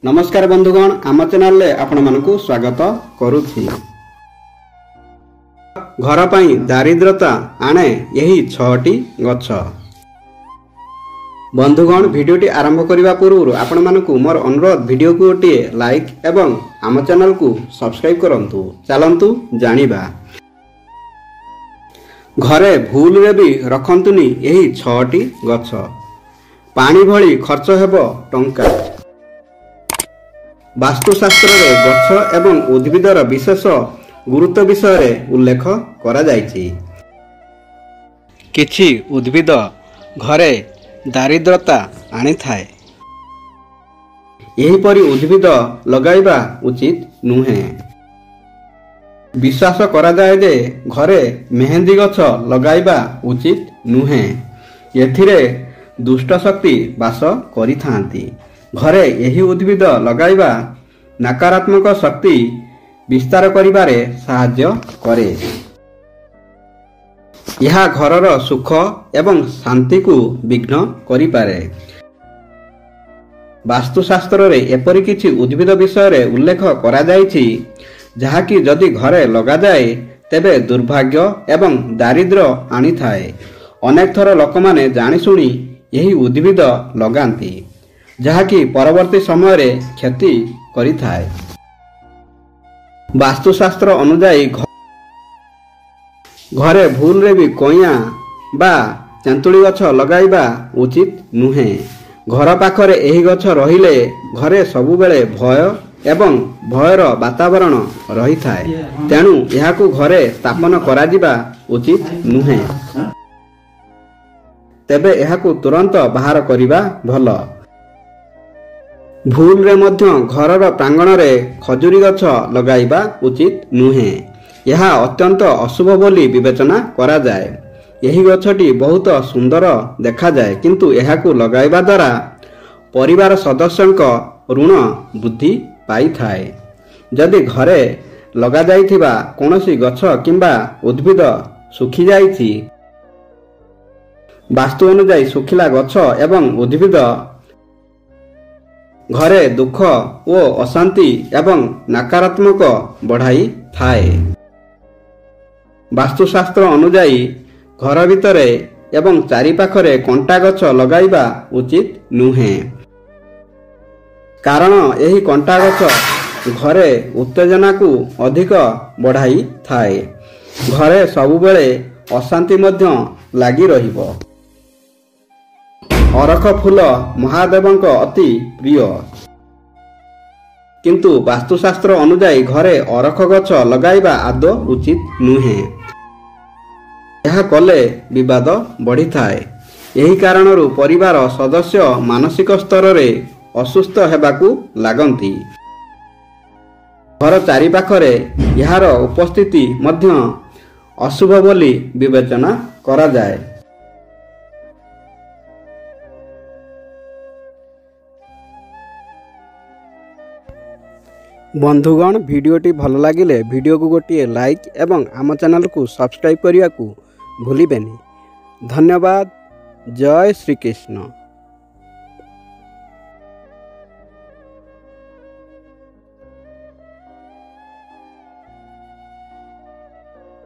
नमस्कार बंधुगण आम चैनल रे आपण मानकु स्वागत करुछि। घर पई दारिद्रता आणे यही 6टी गछ। बंधुगण वीडियोटी आरंभ करने पूर्व आपण मानकु मोर अनुरोध वीडियो को गोटे लाइक एवं आम चैनल को सब्सक्राइब करंतु। चलंतु जानिबा घरे भूल रे भी रखंतुनी यही 6टी गछ। पानी भली खर्च हेबो टंका। वास्तुशास्त्र रे गछ एवं उद्भिदर विशेष गुरुत्व विषय उल्लेख करा जायछि। किछि उद्भिद घरे दारिद्रता आनी थाए। यही परी उद्भिद लगाइबा उचित नुहे। विश्वास करा जाए जे घरे मेहंदी गछ लगाइबा उचित नुहे। एथिरे दुष्ट शक्ति वास करिथांती। घरे यही उद्भिद लगाइबा नकारात्मक शक्ति विस्तार करिबारे साहाय्य करे। यह घरर सुख एवं शांति को विघ्न करिपारे। वास्तुशास्त्र रे एपरि किछि उद्भिद विषय रे उल्लेख करा जायछि जहाकि जदि घरे लगा जाए तेबे दुर्भाग्य एवं दारिद्र्य आनी थाए। अनेक थर लोकमाने जानि सुनी यही उद्भिद लगांती जहाकि परवर्ती समय रे क्षति करि थाए। वास्तुशास्त्र अनुसार घरे भूल रे भी कोइया बा चंतुली गछ लगाइबा उचित नुहे। घर पाखरे एही गछ रहिले घरे सबु बेले भय एवं भयर वातावरण रही थाए। तेणु यहाकू घरे स्थापन करा जिबा उचित नुहे। तेबे यहाकू तुरंत बाहर करिबा भल। भूल रे मध्य घरर प्रांगण रे खजुरी गछ लगाइबा उचित नुहे। यह अत्यंत अशुभ बोली विवेचना करा जाए। यही गछटी बहुत सुंदर देखा जाए किंतु यहाकू लगाइबा द्वारा परिवार सदस्यंक ऋण वृद्धि पाई थाए। जदि घरे लगा जाइथिबा कोनोसी गछ किंबा उद्भिद सुखी जाइछि वास्तु अनुसार सुखिला गछ एवं उद्भिद घरे दुख ओ अशांति एवं नकारात्मक बढ़ाई थाए। वास्तुशास्त्र अनुसार घर भितरे एवं चारि पाखरे कंटा गछ लगाइबा उचित नुहे। कारण यही कंटा गछ घरे उत्तेजना को अधिक बढ़ाई थाए। घरे सबुबेले अशांति मध्य लागी रहिबो। अरख फूल महादेवंक अति प्रिय किंतु वास्तुशास्त्र अनुसार घरे अरख गछ लगाइबा आदौ उचित नुहे। यह कले विवाद बढ़ी थाए। यही कारणरू परिवार सदस्य मानसिक स्तर रे असुस्थ हेबाकू लागंती। घर चारि पाखरे यार उपस्थिति मध्य अशुभ बोली विवेचना करा जाए। बंधुगण वीडियोटी भल लगिले वीडियो को गोटे लाइक एवं आम चैनल को सब्सक्राइब करने को भूलिबेनी। धन्यवाद। जय श्री कृष्ण।